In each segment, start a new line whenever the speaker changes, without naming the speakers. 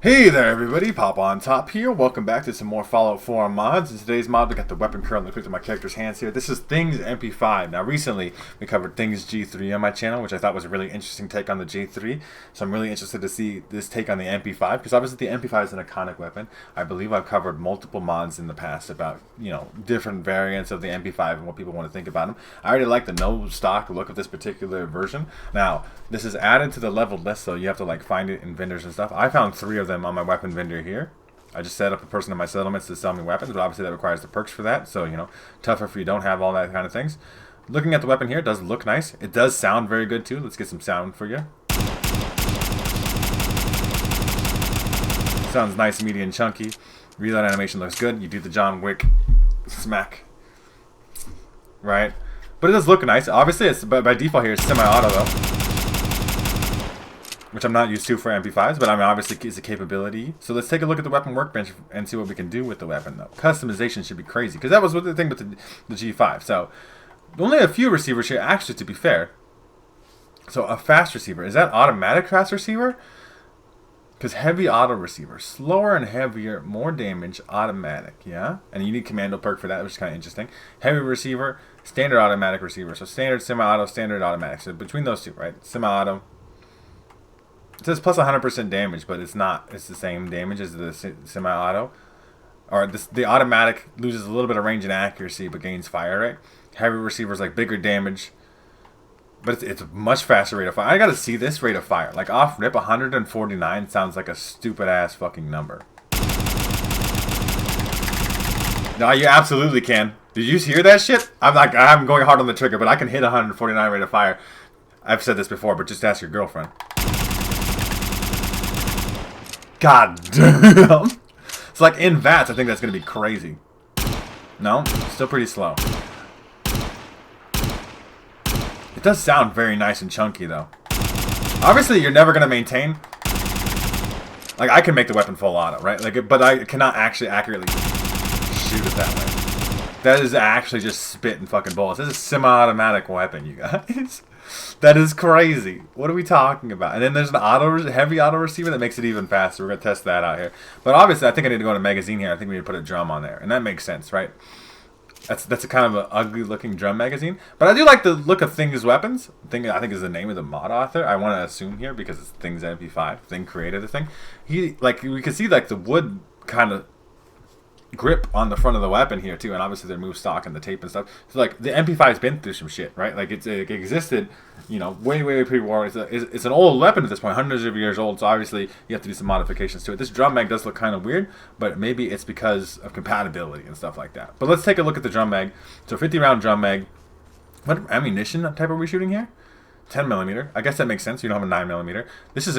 Hey there everybody, Pop on Top here. Welcome back to some more Fallout 4 mods. In today's mod, we got the weapon curl and the quick to my character's hands here. This is Things MP5. Now recently, we covered Things G3 on my channel, which I thought was a really interesting take on the G3. So I'm really interested to see this take on the MP5, because obviously the MP5 is an iconic weapon. I believe I've covered multiple mods in the past about, different variants of the MP5 and what people want to think about them. I already like the no stock look of this particular version. Now, this is added to the leveled list, so you have to find it in vendors and stuff. I found 3 of them on my weapon vendor here. I just set up a person in my settlements to sell me weapons, but obviously that requires the perks for that, so tougher if you don't have all that kind of things. Looking at the weapon here, it does look nice. It does sound very good too. Let's get some sound for you. Sounds nice, meaty, and chunky. Reload animation looks good. You do the John Wick smack, right? But it does look nice. Obviously, it's by default here, it's semi-auto though, which I'm not used to for MP5s, but I mean, obviously it's a capability. So let's take a look at the weapon workbench and see what we can do with the weapon, though. Customization should be crazy, because that was the thing with the G5. So only a few receivers here, actually, to be fair. So a fast receiver. Is that automatic fast receiver? Because heavy auto receiver. Slower and heavier, more damage, automatic, yeah? And you need commando perk for that, which is kind of interesting. Heavy receiver, standard automatic receiver. So standard semi-auto, standard automatic. So between those two, right? Semi-auto. It says plus 100% damage, but it's not. It's the same damage as the semi-auto. Or the automatic loses a little bit of range and accuracy, but gains fire rate. Heavy receivers bigger damage, but it's a much faster rate of fire. I gotta see this rate of fire. Off rip, 149 sounds like a stupid ass fucking number. No, you absolutely can. Did you hear that shit? I'm going hard on the trigger, but I can hit 149 rate of fire. I've said this before, but just ask your girlfriend. God damn. It's in VATS, I think that's going to be crazy. No? Still pretty slow. It does sound very nice and chunky, though. Obviously, you're never going to maintain. I can make the weapon full auto, right? But I cannot actually accurately shoot it that way. That is actually just spitting fucking bullets. This is a semi-automatic weapon, you guys. That is crazy. What are we talking about? And then there's an heavy auto receiver that makes it even faster. We're going to test that out here. But obviously, I think I need to go to magazine here. I think we need to put a drum on there. And that makes sense, right? That's a kind of an ugly looking drum magazine. But I do like the look of Things weapons. I think is the name of the mod author. I want to assume here because it's Things MP5. Thing created the thing. We can see the wood kind of grip on the front of the weapon here too, and obviously their move stock and the tape and stuff. So the MP5's been through some shit, right? It existed, way pre-war. It's an old weapon at this point, hundreds of years old. So obviously you have to do some modifications to it. This drum mag does look kind of weird, but maybe it's because of compatibility and stuff like that. But let's take a look at the drum mag. So 50 round drum mag. What ammunition type are we shooting here? 10 millimeter. I guess that makes sense. You don't have a 9 millimeter. This is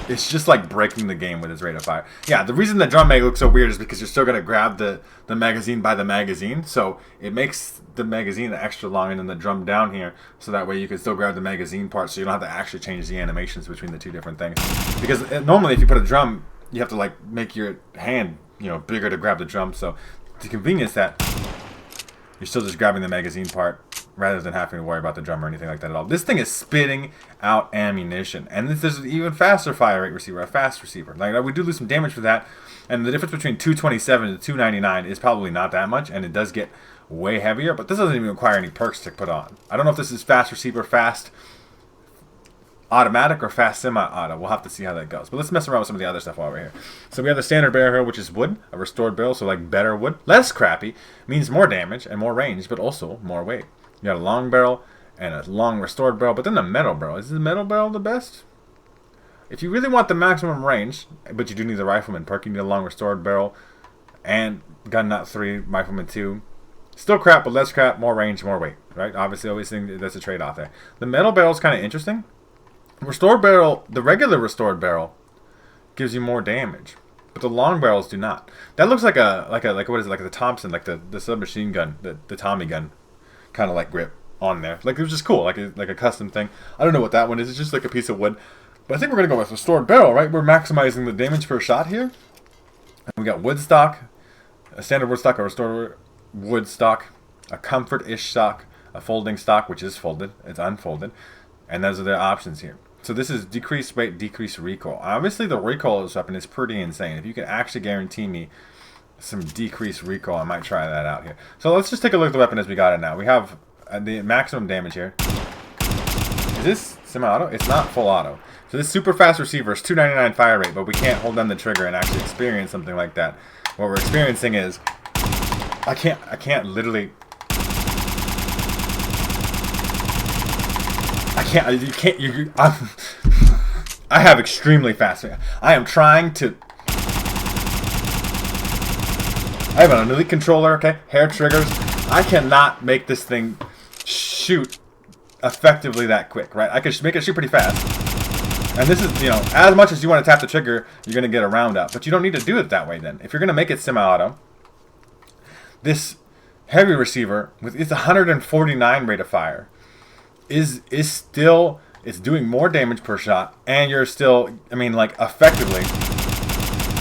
it's just breaking the game with its rate of fire. Yeah, the reason the drum mag looks so weird is because you're still going to grab the magazine by the magazine. So it makes the magazine extra long and then the drum down here. So that way you can still grab the magazine part so you don't have to actually change the animations between the two different things. Because normally if you put a drum, you have to make your hand bigger to grab the drum. So the convenience that you're still just grabbing the magazine part rather than having to worry about the drum or anything like that at all. This thing is spitting out ammunition. And this is an even faster fire rate receiver, a fast receiver. We do lose some damage for that. And the difference between 227 to 299 is probably not that much. And it does get way heavier. But this doesn't even require any perks to put on. I don't know if this is fast receiver, fast automatic, or fast semi-auto. We'll have to see how that goes. But let's mess around with some of the other stuff while we're here. So we have the standard barrel here, which is wood, a restored barrel, so better wood. Less crappy, means more damage and more range, but also more weight. You got a long barrel and a long restored barrel, but then the metal barrel. Is the metal barrel the best? If you really want the maximum range, but you do need the rifleman perk, you need a long restored barrel and gun nut 3, rifleman 2. Still crap, but less crap, more range, more weight, right? Obviously, always think that's a trade-off there. The metal barrel is kind of interesting. Restored barrel, the regular restored barrel gives you more damage, but the long barrels do not. That looks like what is it, the Thompson, the submachine gun, the Tommy gun, kind of grip on there. It was just cool, like a custom thing. I don't know what that one is. It's just a piece of wood. But I think we're gonna go with restored barrel, right? We're maximizing the damage per shot here. And we got wood stock, a standard wood stock, a restored wood stock, a comfort-ish stock, a folding stock, which is folded. It's unfolded. And those are the options here. So this is decreased weight, decreased recoil. Obviously, the recoil of this weapon is pretty insane. If you can actually guarantee me some decreased recoil, I might try that out here. So let's just take a look at the weapon as we got it now. We have the maximum damage here. Is this semi-auto? It's not full auto. So this super fast receiver is 299 fire rate, but we can't hold down the trigger and actually experience something like that. What we're experiencing is I can't literally. I have extremely fast. I am trying to. I have an elite controller, okay? Hair triggers. I cannot make this thing shoot effectively that quick, right? I could make it shoot pretty fast. And this is, you know, as much as you want to tap the trigger, you're going to get a round up. But you don't need to do it that way then. If you're going to make it semi-auto, this heavy receiver with its 149 rate of fire is still, it's doing more damage per shot, and you're still, I mean, like, effectively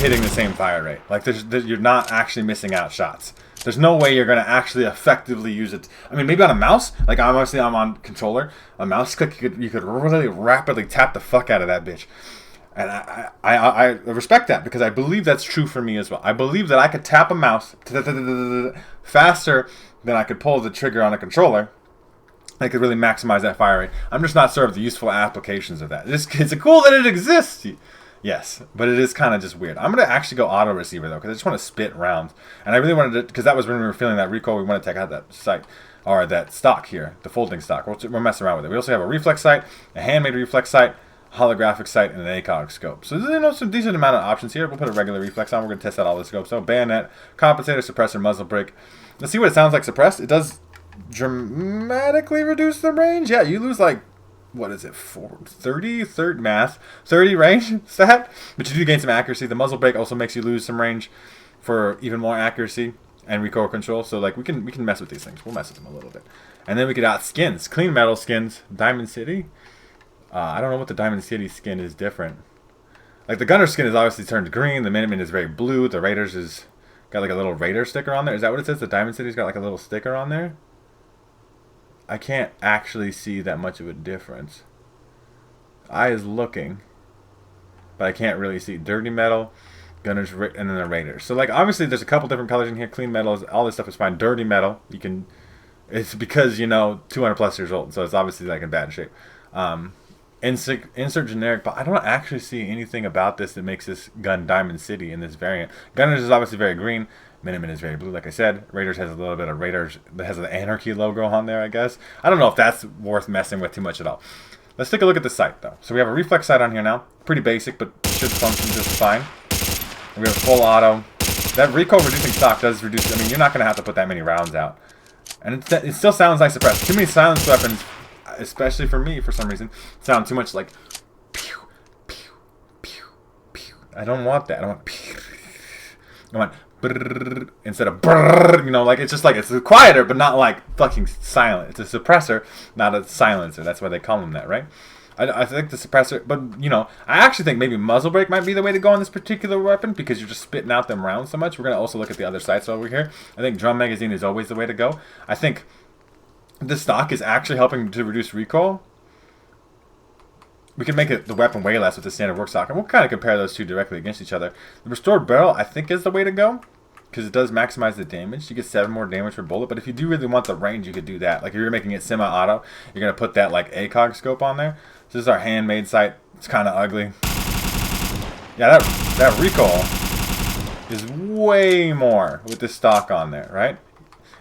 hitting the same fire rate. Like, you're not actually missing out shots. There's no way you're going to actually effectively use it. I mean, maybe on a mouse. Like, obviously, I'm on controller. A mouse click, you could really rapidly tap the fuck out of that bitch. And I respect that, because I believe that's true for me as well. I believe that I could tap a mouse faster than I could pull the trigger on a controller. I could really maximize that fire rate. I'm just not sure of the useful applications of that. It's cool that it exists. Yes, but it is kind of just weird. I'm going to actually go auto receiver, though, because I just want to spit rounds. And I really wanted to, because that was when we were feeling that recoil, we want to take out that sight, or that stock here, the folding stock. We're messing around with it. We also have a reflex sight, a handmade reflex sight, holographic sight, and an ACOG scope. So there's some decent amount of options here. We'll put a regular reflex on. We're going to test out all the scopes. So bayonet, compensator, suppressor, muzzle brake. Let's see what it sounds like suppressed. It does dramatically reduce the range. Yeah, you lose like, what is it, 30 range stat, but you do gain some accuracy. The muzzle brake also makes you lose some range for even more accuracy and recoil control. So like we can mess with these things. We'll mess with them a little bit. And then we could add skins, clean metal skins. Diamond City, I don't know what the Diamond City skin is different. Like the gunner skin is obviously turned green, the Minuteman is very blue, the Raiders is got like a little Raider sticker on there. Is that what it says? The Diamond City's got like a little sticker on there. I can't actually see that much of a difference. Eye is looking, but I can't really see. Dirty metal, gunners, and then the Raiders. So like obviously there's a couple different colors in here. Clean metal, all this stuff is fine. Dirty metal, you can. It's because, you know, 200 plus years old, so it's obviously like in bad shape. Insert generic, but I don't actually see anything about this that makes this gun Diamond City in this variant. Gunners is obviously very green. Minuteman is very blue, like I said. Raiders has a little bit of Raiders that has an Anarchy logo on there, I guess. I don't know if that's worth messing with too much at all. Let's take a look at the sight, though. So we have a reflex sight on here now. Pretty basic, but should function just fine. And we have full auto. That recoil reducing stock does reduce. I mean, you're not going to have to put that many rounds out. And it still sounds like suppressed. Too many silenced weapons, especially for me, for some reason, sound too much like pew, pew, pew, pew. I don't want that. I want pew. I want brrr, instead of brrr, you know, like it's just like it's quieter, but not like fucking silent. It's a suppressor, not a silencer. That's why they call them that, right? I think the suppressor, but you know, I actually think maybe muzzle brake might be the way to go on this particular weapon because you're just spitting out them rounds so much. We're gonna also look at the other sights over here. I think drum magazine is always the way to go. I think this stock is actually helping to reduce recoil. We can make the weapon way less with the standard work stock, and we'll kind of compare those two directly against each other. The restored barrel, I think, is the way to go because it does maximize the damage. You get 7 more damage per bullet, but if you do really want the range, you could do that. Like if you're making it semi-auto, you're gonna put that like ACOG scope on there. So this is our handmade sight. It's kind of ugly. Yeah, that recoil is way more with this stock on there, right?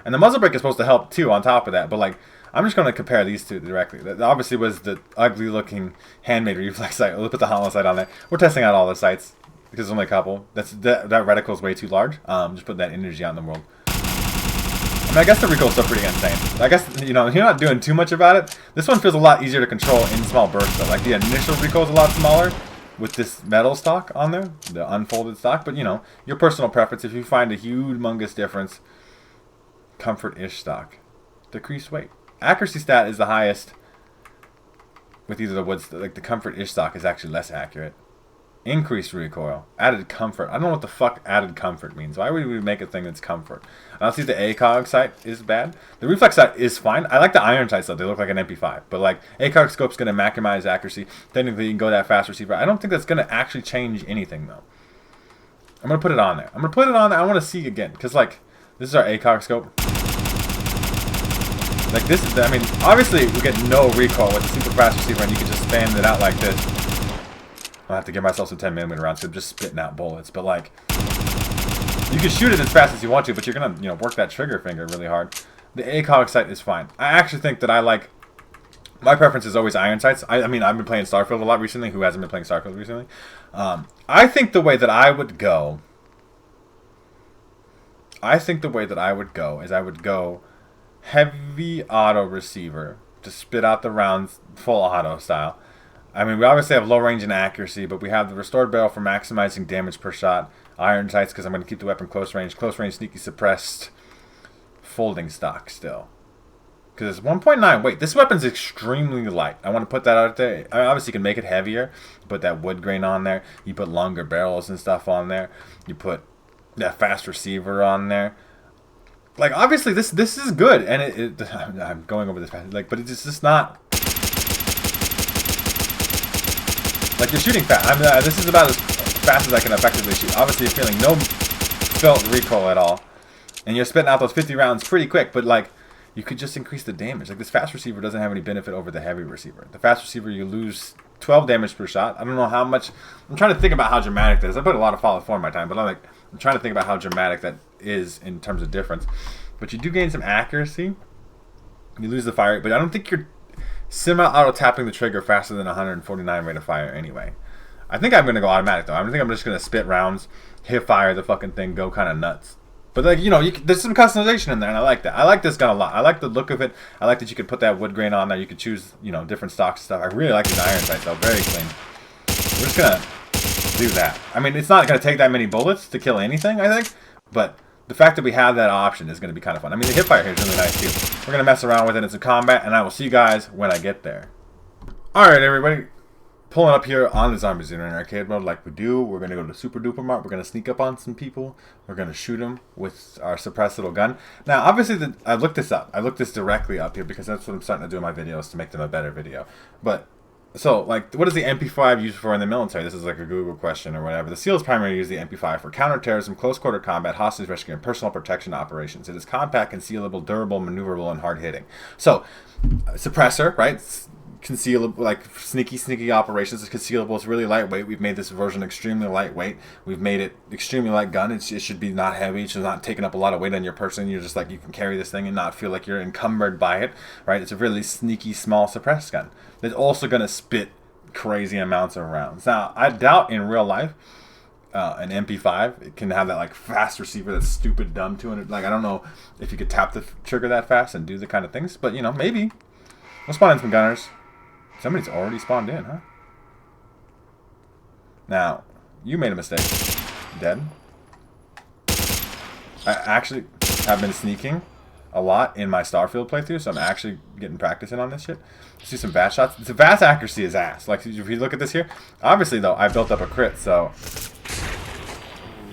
And the muzzle brake is supposed to help too on top of that, but like I'm just going to compare these two directly. That obviously was the ugly looking handmade reflex sight. We'll put the hollow sight on there. We're testing out all the sights because there's only a couple. That reticle is way too large. Just put that energy out in the world. I mean, I guess the recoil is still pretty insane. I guess, you know, you're not doing too much about it. This one feels a lot easier to control in small bursts though. Like the initial recoil is a lot smaller with this metal stock on there, the unfolded stock. But you know, your personal preference. If you find a humongous difference, comfort-ish stock. Decreased weight. Accuracy stat is the highest with either the woods. Like the comfort-ish stock is actually less accurate. Increased recoil. Added comfort. I don't know what the fuck added comfort means. Why would we make a thing that's comfort? I don't see the ACOG sight is bad. The reflex sight is fine. I like the iron sights though. They look like an MP5. But like ACOG scope's going to maximize accuracy. Technically you can go that fast receiver. I don't think that's going to actually change anything though. I'm going to put it on there. I'm going to put it on there. I want to see again. Because like this is our ACOG scope. Like this is, I mean, obviously we get no recoil with the super fast receiver and you can just spam it out like this. I'll have to give myself some 10mm rounds because I'm just spitting out bullets. But like, you can shoot it as fast as you want to, but you're gonna, work that trigger finger really hard. The ACOG sight is fine. I actually think that I like. My preference is always iron sights. I mean, I've been playing Starfield a lot recently. Who hasn't been playing Starfield recently? I think the way that I would go. Is I would go heavy auto receiver to spit out the rounds full auto style. I mean, we obviously have low range and accuracy, but we have the restored barrel for maximizing damage per shot. Iron sights because I'm going to keep the weapon close range, sneaky suppressed, folding stock still. Because it's 1.9 weight. This weapon's extremely light. I want to put that out there. I mean, obviously, you can make it heavier. Put that wood grain on there. You put longer barrels and stuff on there. You put that fast receiver on there. Like, obviously, this is good. And I'm going over this fast. Like, but it's just not... Like, you're shooting fast. This is about as fast as I can effectively shoot. Obviously, you're feeling no felt recoil at all. And you're spitting out those 50 rounds pretty quick. But, like, you could just increase the damage. Like, this fast receiver doesn't have any benefit over the heavy receiver. The fast receiver, you lose 12 damage per shot. I don't know how much... I'm trying to think about how dramatic that is. I put a lot of Fallout 4 in my time. But I'm trying to think about how dramatic that is in terms of difference. But you do gain some accuracy. You lose the fire rate. But I don't think you're... semi-auto tapping the trigger faster than 149 rate of fire anyway. I think I'm going to go automatic though. I think I'm just going to spit rounds, hit fire the fucking thing, go kind of nuts. But like, there's some customization in there and I like that. I like this gun a lot. I like the look of it. I like that you could put that wood grain on there. You could choose, different stocks and stuff. I really like these iron sights though. Very clean. We're just going to do that. I mean, it's not going to take that many bullets to kill anything, I think. But the fact that we have that option is going to be kind of fun. I mean, the hip fire here is really nice too. We're going to mess around with it in some combat, and I will see you guys when I get there. Alright, everybody. Pulling up here on the Zombies in arcade mode like we do. We're going to go to Super Duper Mart. We're going to sneak up on some people. We're going to shoot them with our suppressed little gun. Now, obviously, I looked this up. I looked this directly up here because that's what I'm starting to do in my videos to make them a better video. But... so, like, what is the MP5 used for in the military? This is like a Google question or whatever. The SEALs primarily use the MP5 for counterterrorism, close-quarter combat, hostage rescue, and personal protection operations. It is compact, concealable, durable, maneuverable, and hard-hitting. So, suppressor, right? Concealable, like sneaky operations. It's concealable. It's really lightweight. We've made this version extremely lightweight. We've made it extremely light gun. It should be not heavy. It should not taking up a lot of weight on your person. You're just like, you can carry this thing and not feel like you're encumbered by it, right? It's a really sneaky, small suppressed gun. It's also going to spit crazy amounts of rounds. Now, I doubt in real life an MP5 it can have that like fast receiver that's stupid dumb 200. Like, I don't know if you could tap the trigger that fast and do the kind of things, but maybe. We'll spawn in some gunners. Somebody's already spawned in, huh? Now, you made a mistake. Dead. I actually have been sneaking a lot in my Starfield playthrough, so I'm actually getting practice in on this shit. Let's do some VATS shots. The VATS accuracy is ass. Like, if you look at this here, obviously, though, I built up a crit, so...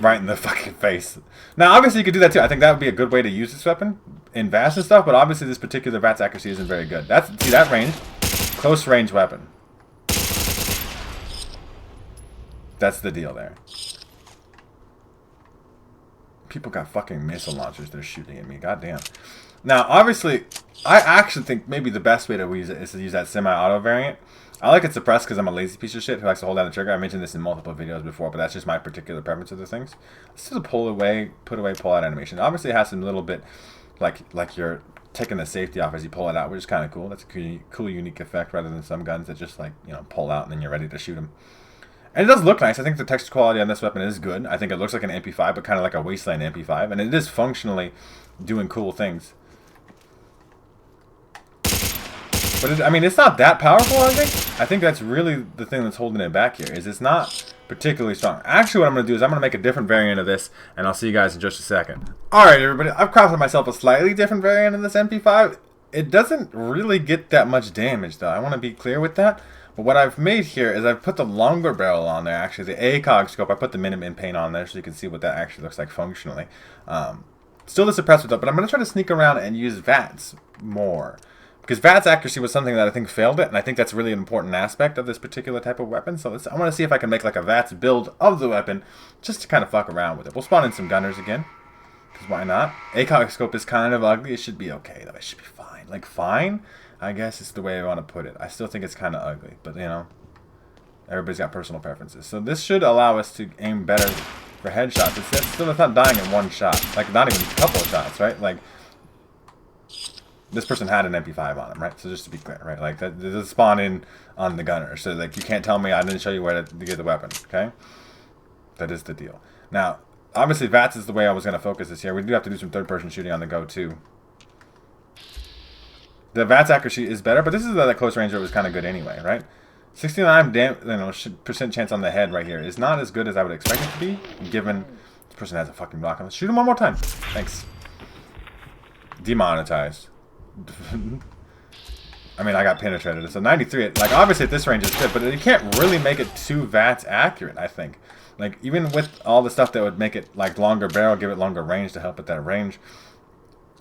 right in the fucking face. Now, obviously, you could do that, too. I think that would be a good way to use this weapon in VATS and stuff, but obviously, this particular VATS accuracy isn't very good. See, that range... close range weapon. That's the deal there. People got fucking missile launchers they're shooting at me. Goddamn. Now, obviously, I actually think maybe the best way to use it is to use that semi-auto variant. I like it suppressed because I'm a lazy piece of shit who likes to hold down the trigger. I mentioned this in multiple videos before, but that's just my particular preference of the things. This is a pull away, put away, pull out animation. Obviously, it has some little bit like you're taking the safety off as you pull it out, which is kind of cool. That's a cool, unique effect rather than some guns that just pull out and then you're ready to shoot them. And it does look nice. I think the texture quality on this weapon is good. I think it looks like an MP5, but kind of like a wasteland MP5, and it is functionally doing cool things. But I mean, it's not that powerful. I think that's really the thing that's holding it back here. Is it's not particularly strong. Actually, what I'm going to do is I'm going to make a different variant of this, and I'll see you guys in just a second. Alright, everybody. I've crafted myself a slightly different variant of this MP5. it doesn't really get that much damage, though. I want to be clear with that. But what I've made here is I've put the longer barrel on there, actually. The ACOG scope, I put the minimum paint on there so you can see what that actually looks like functionally. Still the suppressor, though, but I'm going to try to sneak around and use VATS more. Because VATS accuracy was something that I think failed it, and I think that's really an important aspect of this particular type of weapon. So I want to see if I can make like a VATS build of the weapon, just to kind of fuck around with it. We'll spawn in some gunners again, because why not? ACOG scope is kind of ugly. It should be okay, though. It should be fine. Like, fine, I guess is the way I want to put it. I still think it's kind of ugly, but, you know, everybody's got personal preferences. So this should allow us to aim better for headshots. It's not dying in one shot. Like, not even a couple of shots, right? Like, this person had an MP5 on him, right? So just to be clear, right? Like, that does spawn in on the gunner. So, like, you can't tell me I didn't show you where to get the weapon, okay? That is the deal. Now, obviously, VATS is the way I was going to focus this here. We do have to do some third-person shooting on the go, too. The VATS accuracy is better, but this is at a close range where it was kind of good anyway, right? 69% chance on the head right here is not as good as I would expect it to be, given this person has a fucking block on. Let's shoot him one more time. Thanks. Demonetized. I mean, I got penetrated. It's a 93. Like, obviously at this range it's good, but you can't really make it too VATS accurate, I think. Like, even with all the stuff that would make it, like, longer barrel, give it longer range to help with that range.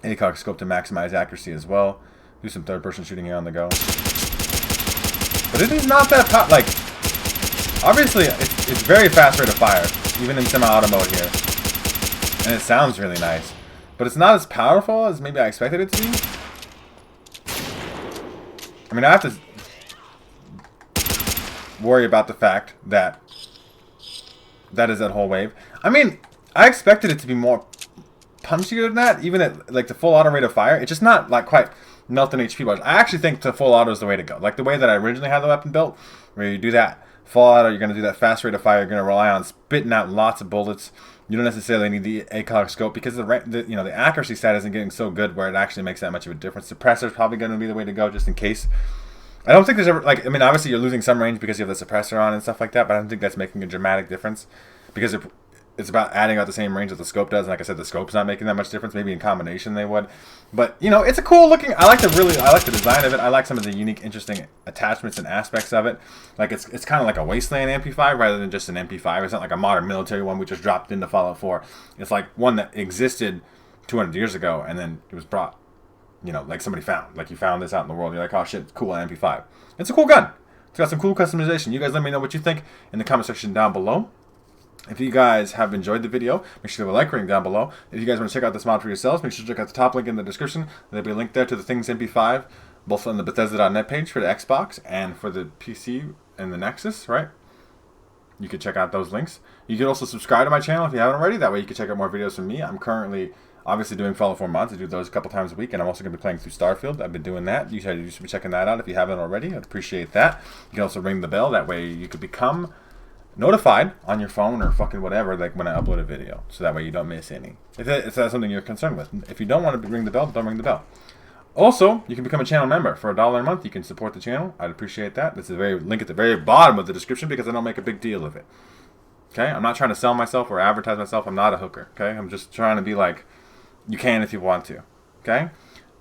ACOG scope to maximize accuracy as well. Do some third-person shooting here on the go. But it is not that like, obviously, it's very fast rate of fire, even in semi-auto mode here. And it sounds really nice. But it's not as powerful as maybe I expected it to be. I mean, I have to worry about the fact that that is that whole wave. I mean, I expected it to be more punchier than that, even at like the full auto rate of fire. It's just not like quite melting HP bars. I actually think the full auto is the way to go. Like the way that I originally had the weapon built, where you do that full auto, you're going to do that fast rate of fire, you're going to rely on spitting out lots of bullets. You don't necessarily need the ACOG scope because the accuracy stat isn't getting so good where it actually makes that much of a difference. Suppressor is probably going to be the way to go just in case. I don't think there's ever, like, I mean, obviously you're losing some range because you have the suppressor on and stuff like that, but I don't think that's making a dramatic difference because it's about adding out the same range that the scope does. And like I said, the scope's not making that much difference. Maybe in combination they would. But, you know, it's a cool looking... I like the design of it. I like some of the unique, interesting attachments and aspects of it. Like, it's kind of like a wasteland MP5 rather than just an MP5. It's not like a modern military one we just dropped into Fallout 4. It's like one that existed 200 years ago and then it was brought, you know, like somebody found. Like, you found this out in the world. You're like, oh, shit, it's cool, an MP5. It's a cool gun. It's got some cool customization. You guys let me know what you think in the comment section down below. If you guys have enjoyed the video, make sure to leave a like rating down below. If you guys want to check out this mod for yourselves, make sure to check out the top link in the description. There'll be a link there to the Things MP5, both on the Bethesda.net page for the Xbox and for the PC and the Nexus, right? You can check out those links. You can also subscribe to my channel if you haven't already. That way you can check out more videos from me. I'm currently obviously doing Fallout 4 mods. I do those a couple times a week, and I'm also going to be playing through Starfield. I've been doing that. You should be checking that out if you haven't already. I'd appreciate that. You can also ring the bell. That way you could become notified on your phone or fucking whatever, like when I upload a video, so that way you don't miss any. If that's something you're concerned with. If you don't want to ring the bell, don't ring the bell. Also, you can become a channel member for $1 a month. You can support the channel. I'd appreciate that. There's a link at the very bottom of the description because I don't make a big deal of it. Okay, I'm not trying to sell myself or advertise myself. I'm not a hooker. Okay, I'm just trying to be like, you can if you want to. Okay,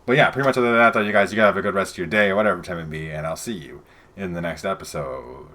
but yeah, pretty much other than that, though, you guys, you gotta have a good rest of your day or whatever time it be, and I'll see you in the next episode.